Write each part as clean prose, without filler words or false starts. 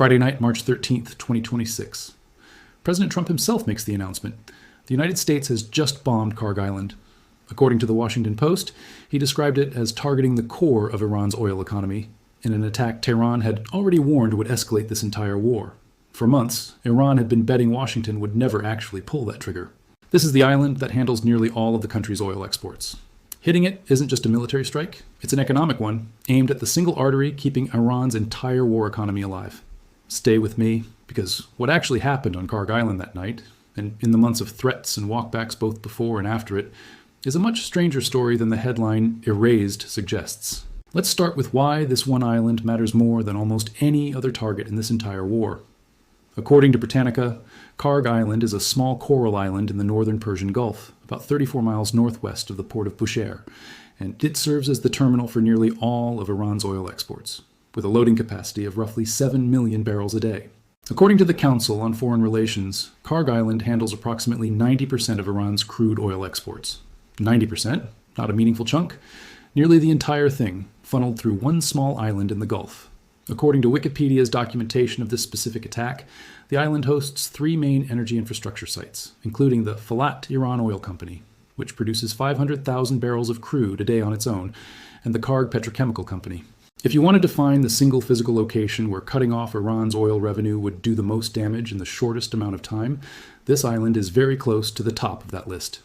Friday night, March 13th, 2026. President Trump himself makes the announcement. The United States has just bombed Kharg Island. According to the Washington Post, he described it as targeting the core of Iran's oil economy, in an attack Tehran had already warned would escalate this entire war. For months, Iran had been betting Washington would never actually pull that trigger. This is the island that handles nearly all of the country's oil exports. Hitting it isn't just a military strike, it's an economic one, aimed at the single artery keeping Iran's entire war economy alive. Stay with me, because what actually happened on Kharg Island that night, and in the months of threats and walkbacks both before and after it, is a much stranger story than the headline "ERASED" suggests. Let's start with why this one island matters more than almost any other target in this entire war. According to Britannica, Kharg Island is a small coral island in the northern Persian Gulf, about 34 miles northwest of the port of Bushehr, and it serves as the terminal for nearly all of Iran's oil exports, with a loading capacity of roughly 7 million barrels a day. According to the Council on Foreign Relations, Kharg Island handles approximately 90% of Iran's crude oil exports. 90%, not a meaningful chunk, nearly the entire thing, funneled through one small island in the Gulf. According to Wikipedia's documentation of this specific attack, the island hosts 3 main energy infrastructure sites, including the Falat Iran Oil Company, which produces 500,000 barrels of crude a day on its own, and the Kharg Petrochemical Company. If you wanted to find the single physical location where cutting off Iran's oil revenue would do the most damage in the shortest amount of time, this island is very close to the top of that list.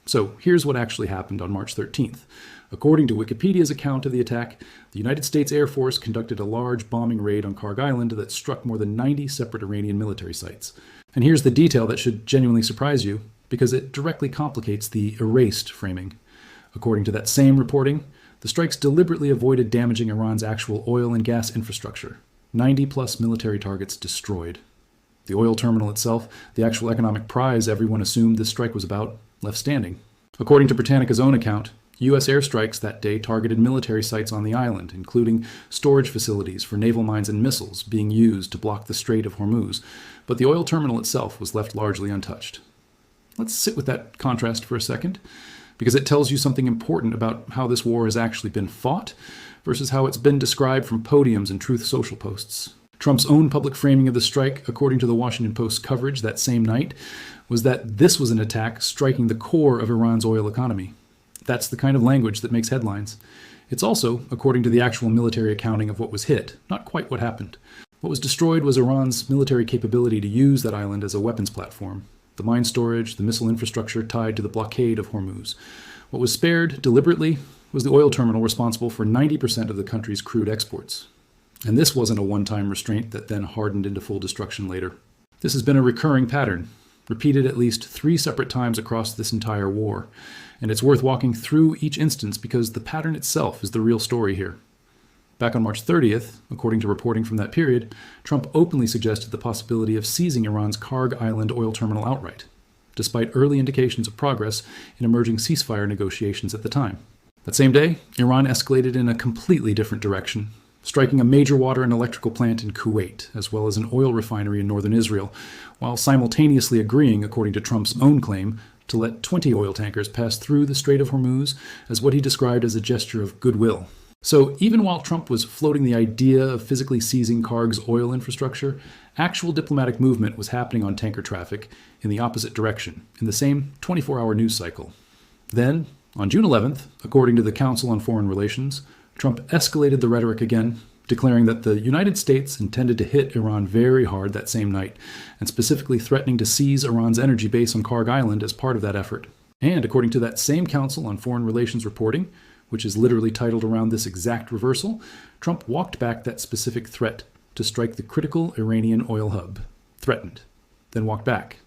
So here's what actually happened on March 13th. According to Wikipedia's account of the attack, the United States Air Force conducted a large bombing raid on Kharg Island that struck more than 90 separate Iranian military sites. And here's the detail that should genuinely surprise you, because it directly complicates the erased framing. According to that same reporting, the strikes deliberately avoided damaging Iran's actual oil and gas infrastructure. 90-plus military targets destroyed. The oil terminal itself, the actual economic prize everyone assumed this strike was about, left standing. According to Britannica's own account, U.S. airstrikes that day targeted military sites on the island, including storage facilities for naval mines and missiles being used to block the Strait of Hormuz, but the oil terminal itself was left largely untouched. Let's sit with that contrast for a second, because it tells you something important about how this war has actually been fought versus how it's been described from podiums and Truth Social posts. Trump's own public framing of the strike, according to the Washington Post's coverage that same night, was that this was an attack striking the core of Iran's oil economy. That's the kind of language that makes headlines. It's also, according to the actual military accounting of what was hit, not quite what happened. What was destroyed was Iran's military capability to use that island as a weapons platform, the mine storage, the missile infrastructure tied to the blockade of Hormuz. What was spared, deliberately, was the oil terminal responsible for 90% of the country's crude exports. And this wasn't a one-time restraint that then hardened into full destruction later. This has been a recurring pattern, repeated at least 3 separate times across this entire war. And it's worth walking through each instance because the pattern itself is the real story here. Back on March 30th, according to reporting from that period, Trump openly suggested the possibility of seizing Iran's Kharg Island oil terminal outright, despite early indications of progress in emerging ceasefire negotiations at the time. That same day, Iran escalated in a completely different direction, striking a major water and electrical plant in Kuwait, as well as an oil refinery in northern Israel, while simultaneously agreeing, according to Trump's own claim, to let 20 oil tankers pass through the Strait of Hormuz as what he described as a gesture of goodwill. So even while Trump was floating the idea of physically seizing Kharg's oil infrastructure, actual diplomatic movement was happening on tanker traffic in the opposite direction, in the same 24-hour news cycle. Then, on June 11th, according to the Council on Foreign Relations, Trump escalated the rhetoric again, declaring that the United States intended to hit Iran very hard that same night, and specifically threatening to seize Iran's energy base on Kharg Island as part of that effort. And according to that same Council on Foreign Relations reporting, which is literally titled around this exact reversal, Trump walked back that specific threat to strike the critical Iranian oil hub. Threatened, then walked back.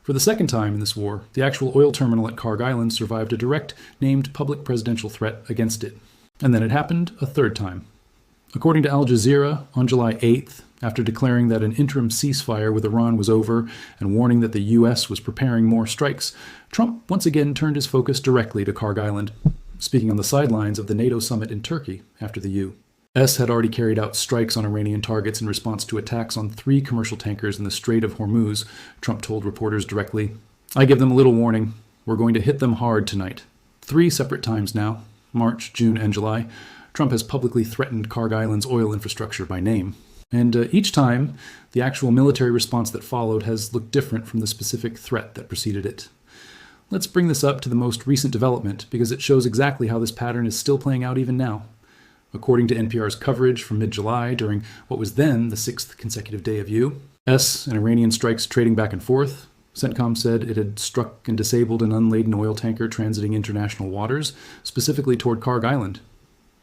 For the second time in this war, the actual oil terminal at Kharg Island survived a direct, named public presidential threat against it. And then it happened a third time. According to Al Jazeera, on July 8th, after declaring that an interim ceasefire with Iran was over and warning that the U.S. was preparing more strikes, Trump once again turned his focus directly to Kharg Island, speaking on the sidelines of the NATO summit in Turkey after the U.S. had already carried out strikes on Iranian targets in response to attacks on 3 commercial tankers in the Strait of Hormuz. Trump told reporters directly, "I give them a little warning. We're going to hit them hard tonight." 3 separate times now, March, June, and July, Trump has publicly threatened Kharg Island's oil infrastructure by name. And each time, the actual military response that followed has looked different from the specific threat that preceded it. Let's bring this up to the most recent development because it shows exactly how this pattern is still playing out even now. According to NPR's coverage from mid-July during what was then the 6th consecutive day of U.S. and Iranian strikes trading back and forth, CENTCOM said it had struck and disabled an unladen oil tanker transiting international waters, specifically toward Kharg Island.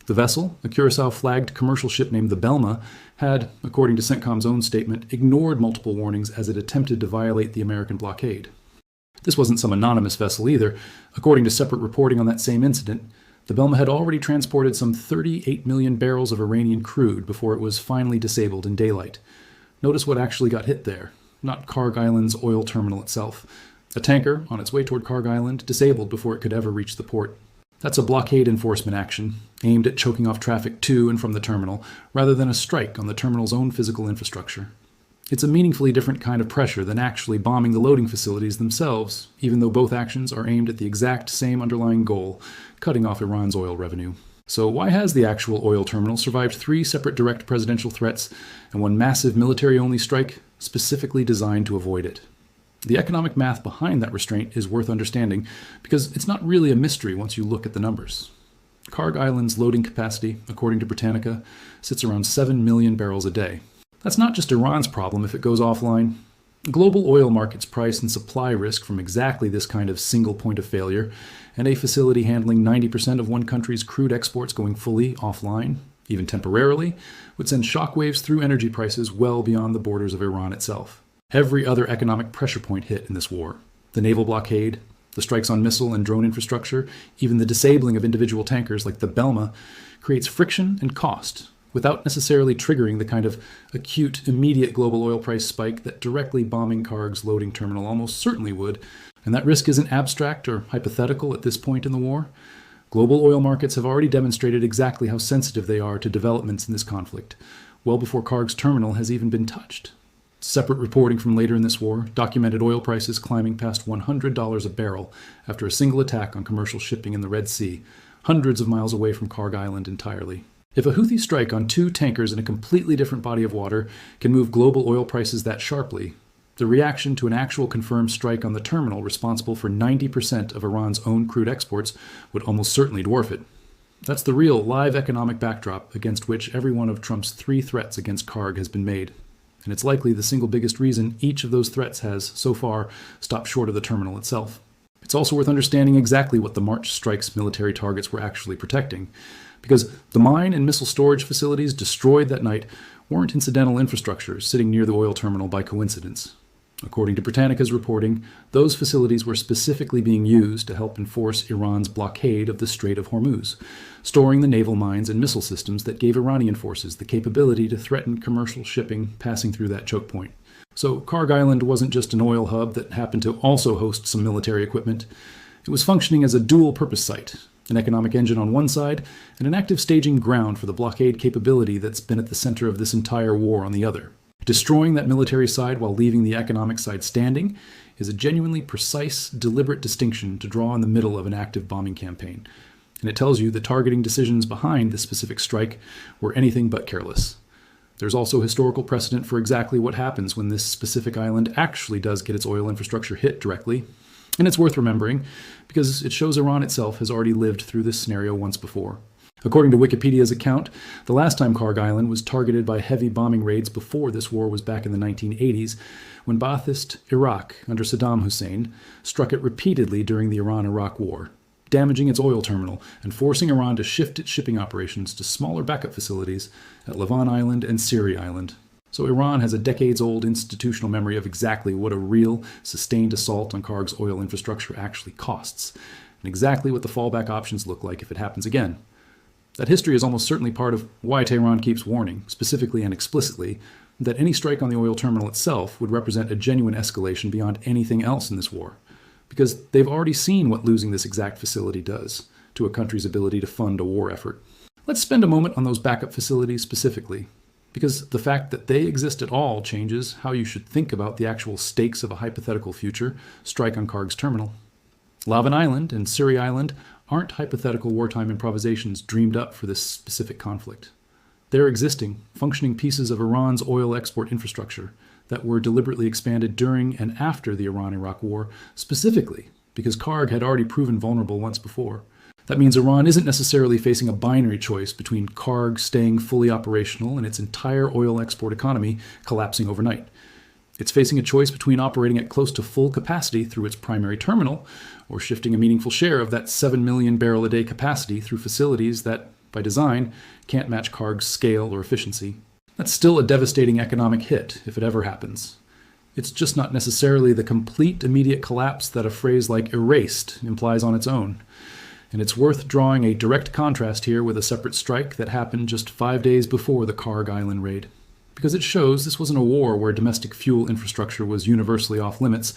The vessel, a Curacao-flagged commercial ship named the Belma, had, according to CENTCOM's own statement, ignored multiple warnings as it attempted to violate the American blockade. This wasn't some anonymous vessel either. According to separate reporting on that same incident, the Belma had already transported some 38 million barrels of Iranian crude before it was finally disabled in daylight. Notice what actually got hit there, not Kharg Island's oil terminal itself. A tanker, on its way toward Kharg Island, disabled before it could ever reach the port. That's a blockade enforcement action, aimed at choking off traffic to and from the terminal, rather than a strike on the terminal's own physical infrastructure. It's a meaningfully different kind of pressure than actually bombing the loading facilities themselves, even though both actions are aimed at the exact same underlying goal, cutting off Iran's oil revenue. So why has the actual oil terminal survived 3 separate direct presidential threats and one massive military-only strike specifically designed to avoid it? The economic math behind that restraint is worth understanding because it's not really a mystery once you look at the numbers. Kharg Island's loading capacity, according to Britannica, sits around 7 million barrels a day. That's not just Iran's problem if it goes offline. Global oil markets price and supply risk from exactly this kind of single point of failure, and a facility handling 90% of one country's crude exports going fully offline, even temporarily, would send shockwaves through energy prices well beyond the borders of Iran itself. Every other economic pressure point hit in this war. The naval blockade, the strikes on missile and drone infrastructure, even the disabling of individual tankers like the Belma, creates friction and cost, without necessarily triggering the kind of acute, immediate global oil price spike that directly bombing Kharg's loading terminal almost certainly would. And that risk isn't abstract or hypothetical at this point in the war. Global oil markets have already demonstrated exactly how sensitive they are to developments in this conflict, well before Kharg's terminal has even been touched. Separate reporting from later in this war documented oil prices climbing past $100 a barrel after a single attack on commercial shipping in the Red Sea, hundreds of miles away from Kharg Island entirely. If a Houthi strike on 2 tankers in a completely different body of water can move global oil prices that sharply, the reaction to an actual confirmed strike on the terminal responsible for 90% of Iran's own crude exports would almost certainly dwarf it. That's the real live economic backdrop against which every one of Trump's 3 threats against Kharg has been made. And it's likely the single biggest reason each of those threats has, so far, stopped short of the terminal itself. It's also worth understanding exactly what the March strike's military targets were actually protecting, because the mine and missile storage facilities destroyed that night weren't incidental infrastructures sitting near the oil terminal by coincidence. According to Britannica's reporting, those facilities were specifically being used to help enforce Iran's blockade of the Strait of Hormuz, storing the naval mines and missile systems that gave Iranian forces the capability to threaten commercial shipping passing through that choke point. So Kharg Island wasn't just an oil hub that happened to also host some military equipment. It was functioning as a dual-purpose site, an economic engine on one side and an active staging ground for the blockade capability that's been at the center of this entire war on the other. Destroying that military side while leaving the economic side standing is a genuinely precise, deliberate distinction to draw in the middle of an active bombing campaign. And it tells you the targeting decisions behind this specific strike were anything but careless. There's also historical precedent for exactly what happens when this specific island actually does get its oil infrastructure hit directly. And it's worth remembering because it shows Iran itself has already lived through this scenario once before. According to Wikipedia's account, the last time Kharg Island was targeted by heavy bombing raids before this war was back in the 1980s, when Ba'athist Iraq under Saddam Hussein struck it repeatedly during the Iran-Iraq War, damaging its oil terminal and forcing Iran to shift its shipping operations to smaller backup facilities at Lavon Island and Siri Island. So Iran has a decades-old institutional memory of exactly what a real, sustained assault on Kharg's oil infrastructure actually costs, and exactly what the fallback options look like if it happens again. That history is almost certainly part of why Tehran keeps warning, specifically and explicitly, that any strike on the oil terminal itself would represent a genuine escalation beyond anything else in this war, because they've already seen what losing this exact facility does to a country's ability to fund a war effort. Let's spend a moment on those backup facilities specifically, because the fact that they exist at all changes how you should think about the actual stakes of a hypothetical future strike on Kharg's terminal. Lavon Island and Siri Island aren't hypothetical wartime improvisations dreamed up for this specific conflict. They're existing, functioning pieces of Iran's oil export infrastructure that were deliberately expanded during and after the Iran-Iraq War, specifically because Kharg had already proven vulnerable once before. That means Iran isn't necessarily facing a binary choice between Kharg staying fully operational and its entire oil export economy collapsing overnight. It's facing a choice between operating at close to full capacity through its primary terminal or shifting a meaningful share of that 7 million barrel a day capacity through facilities that, by design, can't match Kharg's scale or efficiency. That's still a devastating economic hit if it ever happens. It's just not necessarily the complete immediate collapse that a phrase like "erased" implies on its own. And it's worth drawing a direct contrast here with a separate strike that happened just 5 days before the Kharg Island raid. Because it shows this wasn't a war where domestic fuel infrastructure was universally off limits,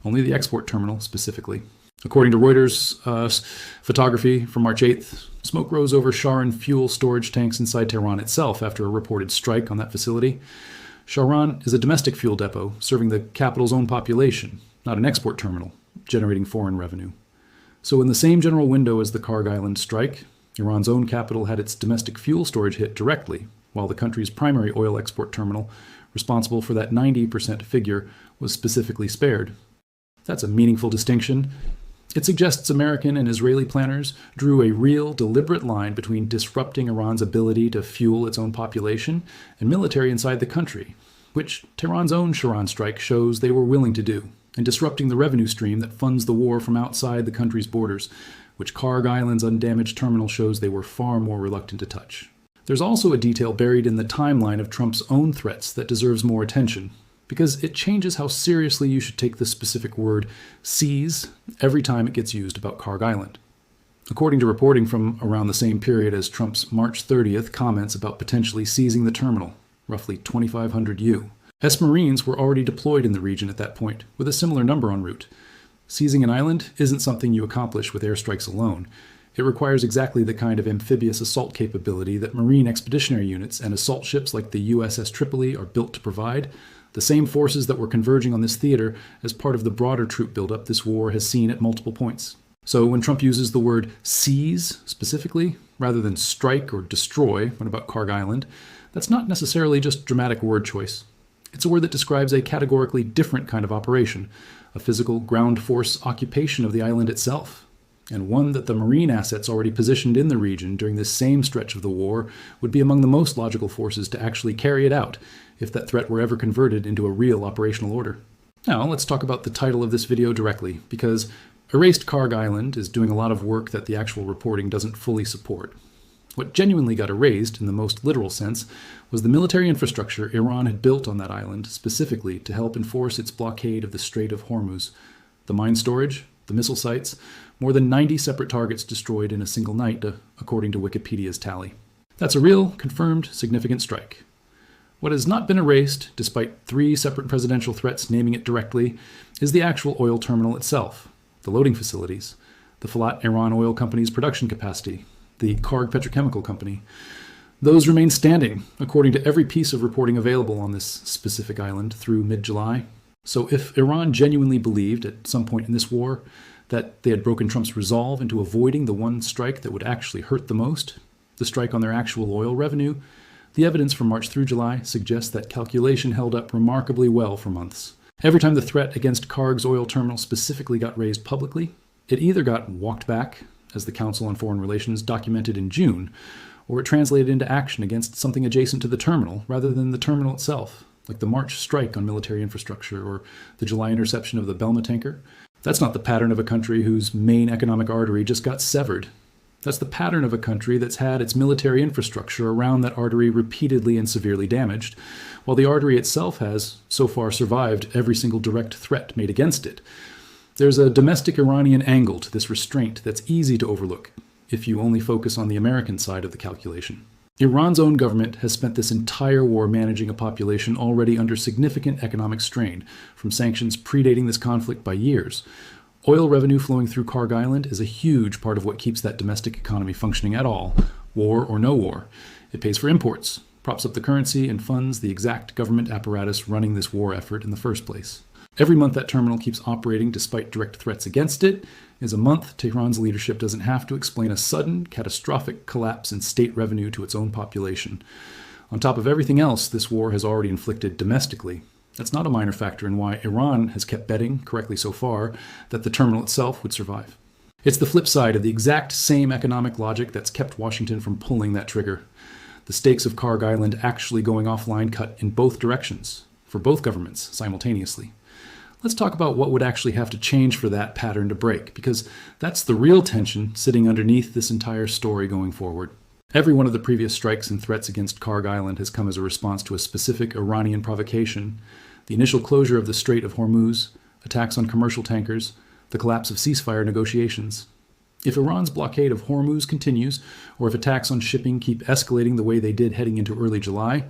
only the export terminal specifically. According to Reuters photography from March 8th, smoke rose over Shahran fuel storage tanks inside Tehran itself after a reported strike on that facility. Shahran is a domestic fuel depot serving the capital's own population, not an export terminal, generating foreign revenue. So in the same general window as the Kharg Island strike, Iran's own capital had its domestic fuel storage hit directly, while the country's primary oil export terminal, responsible for that 90% figure, was specifically spared. That's a meaningful distinction. It suggests American and Israeli planners drew a real, deliberate line between disrupting Iran's ability to fuel its own population and military inside the country, which Tehran's own Shahran strike shows they were willing to do, and disrupting the revenue stream that funds the war from outside the country's borders, which Kharg Island's undamaged terminal shows they were far more reluctant to touch. There's also a detail buried in the timeline of Trump's own threats that deserves more attention, because it changes how seriously you should take the specific word "seize" every time it gets used about Kharg Island. According to reporting from around the same period as Trump's March 30th comments about potentially seizing the terminal, roughly 2,500 U.S. Marines were already deployed in the region at that point, with a similar number en route. Seizing an island isn't something you accomplish with airstrikes alone. It requires exactly the kind of amphibious assault capability that Marine expeditionary units and assault ships like the USS Tripoli are built to provide, the same forces that were converging on this theater as part of the broader troop buildup this war has seen at multiple points. So when Trump uses the word "seize" specifically, rather than strike or destroy when about Kharg Island, that's not necessarily just dramatic word choice. It's a word that describes a categorically different kind of operation, a physical ground force occupation of the island itself, and one that the Marine assets already positioned in the region during this same stretch of the war would be among the most logical forces to actually carry it out if that threat were ever converted into a real operational order. Now, let's talk about the title of this video directly, because Erased Kharg Island is doing a lot of work that the actual reporting doesn't fully support. What genuinely got erased, in the most literal sense, was the military infrastructure Iran had built on that island specifically to help enforce its blockade of the Strait of Hormuz. The mine storage, the missile sites, more than 90 separate targets destroyed in a single night, according to Wikipedia's tally. That's a real, confirmed, significant strike. What has not been erased, despite 3 separate presidential threats naming it directly, is the actual oil terminal itself, the loading facilities, the Falat Iran Oil Company's production capacity, the Kharg Petrochemical Company. Those remain standing, according to every piece of reporting available on this specific island through mid-July. So if Iran genuinely believed at some point in this war that they had broken Trump's resolve into avoiding the one strike that would actually hurt the most, the strike on their actual oil revenue, the evidence from March through July suggests that calculation held up remarkably well for months. Every time the threat against Kharg's oil terminal specifically got raised publicly, it either got walked back, as the Council on Foreign Relations documented in June, or it translated into action against something adjacent to the terminal rather than the terminal itself, like the March strike on military infrastructure or the July interception of the Belma tanker. That's not the pattern of a country whose main economic artery just got severed. That's the pattern of a country that's had its military infrastructure around that artery repeatedly and severely damaged, while the artery itself has, so far, survived every single direct threat made against it. There's a domestic Iranian angle to this restraint that's easy to overlook if you only focus on the American side of the calculation. Iran's own government has spent this entire war managing a population already under significant economic strain, from sanctions predating this conflict by years. Oil revenue flowing through Kharg Island is a huge part of what keeps that domestic economy functioning at all, war or no war. It pays for imports, props up the currency, and funds the exact government apparatus running this war effort in the first place. Every month that terminal keeps operating despite direct threats against it is a month Tehran's leadership doesn't have to explain a sudden, catastrophic collapse in state revenue to its own population. On top of everything else this war has already inflicted domestically. That's not a minor factor in why Iran has kept betting, correctly so far, that the terminal itself would survive. It's the flip side of the exact same economic logic that's kept Washington from pulling that trigger. The stakes of Kharg Island actually going offline cut in both directions, for both governments simultaneously. Let's talk about what would actually have to change for that pattern to break, because that's the real tension sitting underneath this entire story going forward. Every one of the previous strikes and threats against Kharg Island has come as a response to a specific Iranian provocation: the initial closure of the Strait of Hormuz, attacks on commercial tankers, the collapse of ceasefire negotiations. If Iran's blockade of Hormuz continues, or if attacks on shipping keep escalating the way they did heading into early July,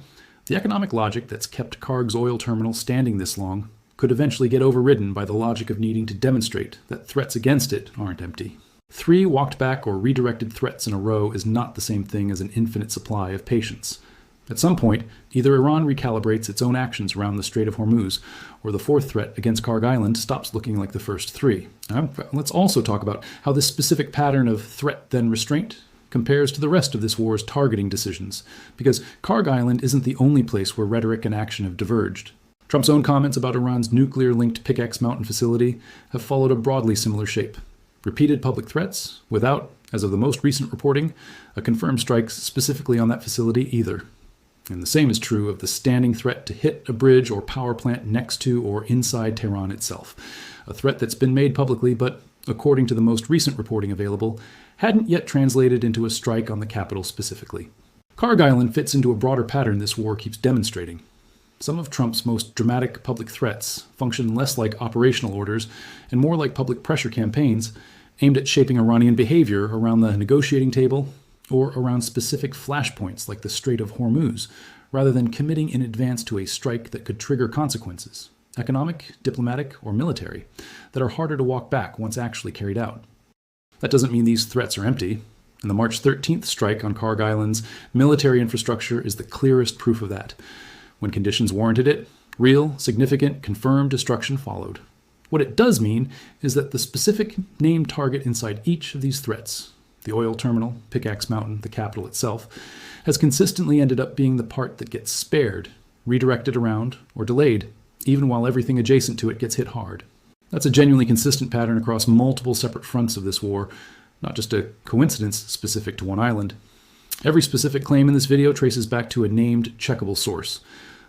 the economic logic that's kept Kharg's oil terminal standing this long could eventually get overridden by the logic of needing to demonstrate that threats against it aren't empty. 3 walked back or redirected threats in a row is not the same thing as an infinite supply of patience. At some point, either Iran recalibrates its own actions around the Strait of Hormuz, or the 4th threat against Kharg Island stops looking like the first 3. Now, let's also talk about how this specific pattern of threat then restraint compares to the rest of this war's targeting decisions, because Kharg Island isn't the only place where rhetoric and action have diverged. Trump's own comments about Iran's nuclear-linked Pickaxe Mountain facility have followed a broadly similar shape. Repeated public threats, without, as of the most recent reporting, a confirmed strike specifically on that facility either. And the same is true of the standing threat to hit a bridge or power plant next to or inside Tehran itself, a threat that's been made publicly but, according to the most recent reporting available, hadn't yet translated into a strike on the capital specifically. Kharg Island fits into a broader pattern this war keeps demonstrating. Some of Trump's most dramatic public threats function less like operational orders and more like public pressure campaigns aimed at shaping Iranian behavior around the negotiating table or around specific flashpoints like the Strait of Hormuz, rather than committing in advance to a strike that could trigger consequences, economic, diplomatic, or military, that are harder to walk back once actually carried out. That doesn't mean these threats are empty, and the March 13th strike on Kharg Island's military infrastructure is the clearest proof of that. When conditions warranted it, real, significant, confirmed destruction followed. What it does mean is that the specific named target inside each of these threats, the oil terminal, Pickaxe Mountain, the capital itself, has consistently ended up being the part that gets spared, redirected around, or delayed, even while everything adjacent to it gets hit hard. That's a genuinely consistent pattern across multiple separate fronts of this war, not just a coincidence specific to one island. Every specific claim in this video traces back to a named, checkable source.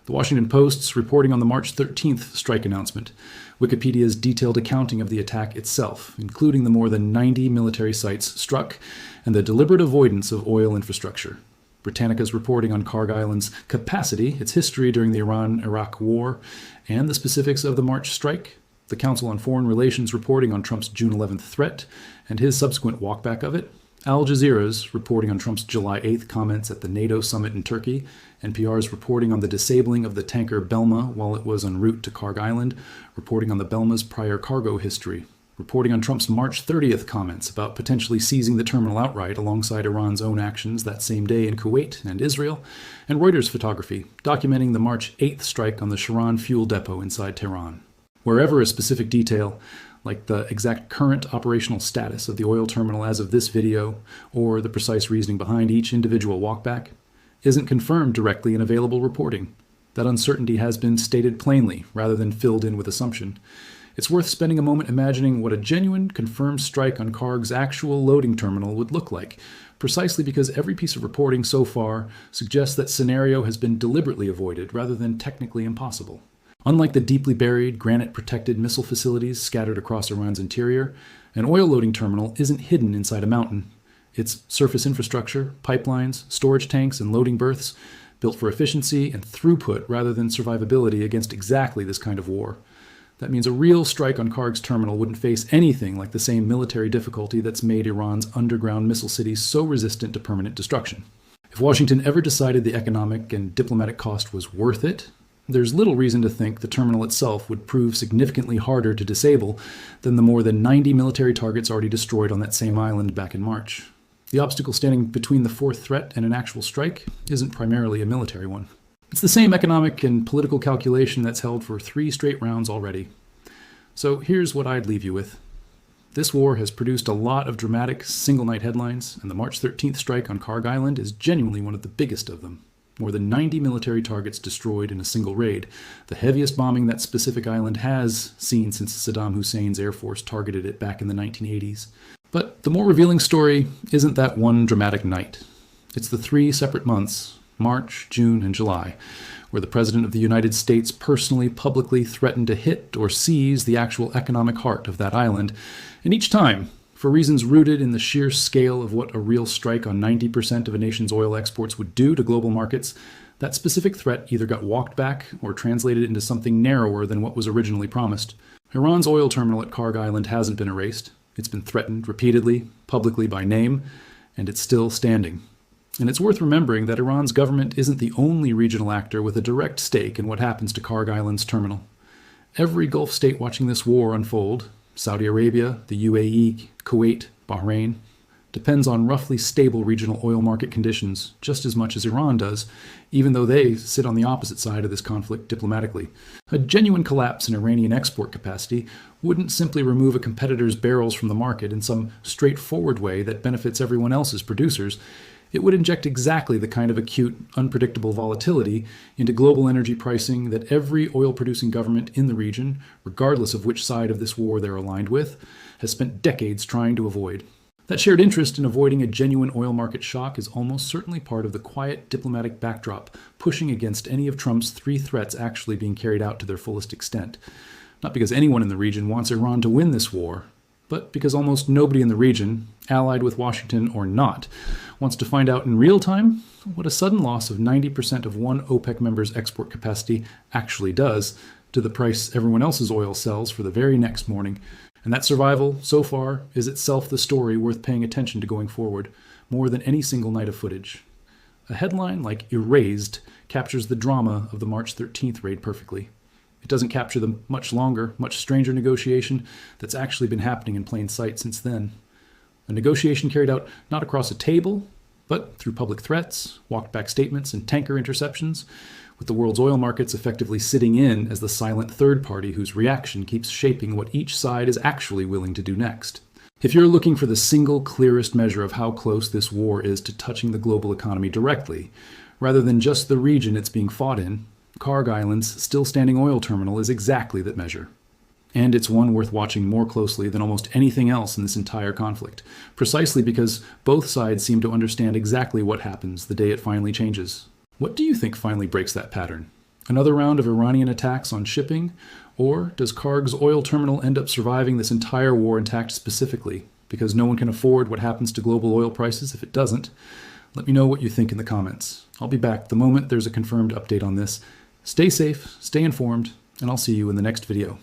The Washington Post's reporting on the March 13th strike announcement, Wikipedia's detailed accounting of the attack itself, including the more than 90 military sites struck, and the deliberate avoidance of oil infrastructure. Britannica's reporting on Kharg Island's capacity, its history during the Iran-Iraq War, and the specifics of the March strike. The Council on Foreign Relations reporting on Trump's June 11th threat, and his subsequent walkback of it. Al Jazeera's reporting on Trump's July 8th comments at the NATO summit in Turkey, NPR's reporting on the disabling of the tanker Belma while it was en route to Kharg Island, reporting on the Belma's prior cargo history, reporting on Trump's March 30th comments about potentially seizing the terminal outright alongside Iran's own actions that same day in Kuwait and Israel, and Reuters photography documenting the March 8th strike on the Sharon fuel depot inside Tehran. Wherever a specific detail, like the exact current operational status of the oil terminal as of this video, or the precise reasoning behind each individual walkback, isn't confirmed directly in available reporting. That uncertainty has been stated plainly, rather than filled in with assumption. It's worth spending a moment imagining what a genuine, confirmed strike on Kharg's actual loading terminal would look like, precisely because every piece of reporting so far suggests that scenario has been deliberately avoided, rather than technically impossible. Unlike the deeply buried, granite-protected missile facilities scattered across Iran's interior, an oil loading terminal isn't hidden inside a mountain. Its surface infrastructure, pipelines, storage tanks, and loading berths, built for efficiency and throughput rather than survivability against exactly this kind of war. That means a real strike on Kharg's terminal wouldn't face anything like the same military difficulty that's made Iran's underground missile cities so resistant to permanent destruction. If Washington ever decided the economic and diplomatic cost was worth it, there's little reason to think the terminal itself would prove significantly harder to disable than the more than 90 military targets already destroyed on that same island back in March. The obstacle standing between the 4th threat and an actual strike isn't primarily a military one. It's the same economic and political calculation that's held for 3 straight rounds already. So here's what I'd leave you with. This war has produced a lot of dramatic single-night headlines, and the March 13th strike on Kharg Island is genuinely one of the biggest of them. More than 90 military targets destroyed in a single raid, the heaviest bombing that specific island has seen since Saddam Hussein's Air Force targeted it back in the 1980s. But the more revealing story isn't that one dramatic night. It's the 3 separate months, March, June, and July, where the President of the United States personally publicly threatened to hit or seize the actual economic heart of that island, and each time, for reasons rooted in the sheer scale of what a real strike on 90% of a nation's oil exports would do to global markets, that specific threat either got walked back or translated into something narrower than what was originally promised. Iran's oil terminal at Kharg Island hasn't been erased. It's been threatened repeatedly, publicly by name, and it's still standing. And it's worth remembering that Iran's government isn't the only regional actor with a direct stake in what happens to Kharg Island's terminal. Every Gulf state watching this war unfold, Saudi Arabia, the UAE, Kuwait, Bahrain, depends on roughly stable regional oil market conditions just as much as Iran does, even though they sit on the opposite side of this conflict diplomatically. A genuine collapse in Iranian export capacity wouldn't simply remove a competitor's barrels from the market in some straightforward way that benefits everyone else's producers. It would inject exactly the kind of acute, unpredictable volatility into global energy pricing that every oil-producing government in the region, regardless of which side of this war they're aligned with, has spent decades trying to avoid. That shared interest in avoiding a genuine oil market shock is almost certainly part of the quiet diplomatic backdrop pushing against any of Trump's 3 threats actually being carried out to their fullest extent. Not because anyone in the region wants Iran to win this war, but because almost nobody in the region, allied with Washington or not, wants to find out in real time what a sudden loss of 90% of one OPEC member's export capacity actually does to the price everyone else's oil sells for the very next morning. And that survival, so far, is itself the story worth paying attention to going forward, more than any single night of footage. A headline like "Erased" captures the drama of the March 13th raid perfectly. It doesn't capture the much longer, much stranger negotiation that's actually been happening in plain sight since then. A negotiation carried out not across a table, but through public threats, walked-back statements, and tanker interceptions, with the world's oil markets effectively sitting in as the silent third party whose reaction keeps shaping what each side is actually willing to do next. If you're looking for the single clearest measure of how close this war is to touching the global economy directly, rather than just the region it's being fought in, Kharg Island's still-standing oil terminal is exactly that measure. And it's one worth watching more closely than almost anything else in this entire conflict, precisely because both sides seem to understand exactly what happens the day it finally changes. What do you think finally breaks that pattern? Another round of Iranian attacks on shipping? Or does Kharg's oil terminal end up surviving this entire war intact specifically, because no one can afford what happens to global oil prices if it doesn't? Let me know what you think in the comments. I'll be back the moment there's a confirmed update on this. Stay safe, stay informed, and I'll see you in the next video.